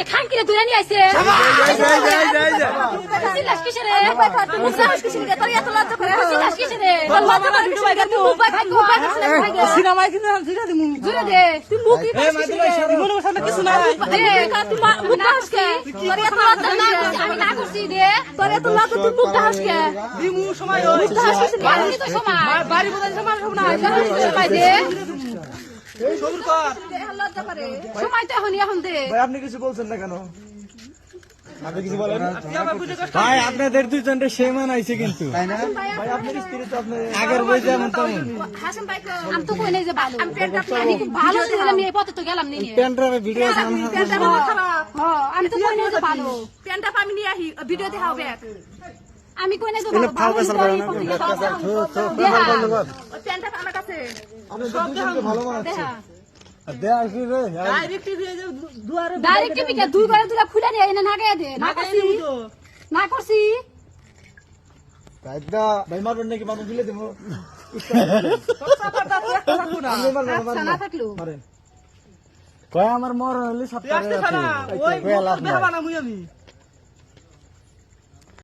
খানকিরে দূরে নিয়ে আইছে সিনেমায় কিন্তু বাড়ি বোঝার সময় সময় তো এখন দে আপনি কিছু বলছেন না কেন? আপনি কিছু বলেন? ভাই আপনাদের দুজনের সেমান আইছে কিন্তু ভাই আপনার স্ত্রী তো আপনার আগের বই যেমন তেমন আমি তো কই নাই যে ভালো আমি ভালো ছিল আমি এই পথে তো গেলাম নি পেন্ড্রাইভে ভিডিও আছে আমি তো কই নাই যে ভালো প্যান্টটা আমি নিয়ে আহি ভিডিও দেখাও ব্যাগ আমি কই নাই যে ভালো প্যান্টটা আমার কাছে আপনার দুজনকে ভালো মানাচ্ছে। দেয়া কি রে ডাইরেক্ট টিভি কে দুই করে দুলা খুলে নিয়ে এনে নাগায় দে না করছি কাইদা ভাই মারবেন নাকি? মানুষ দিলে দেবো। আচ্ছা না থাকলো মারেন। কয় আমার মর হইলে সপ্তাহে আছে কয় লাভ নাই আমি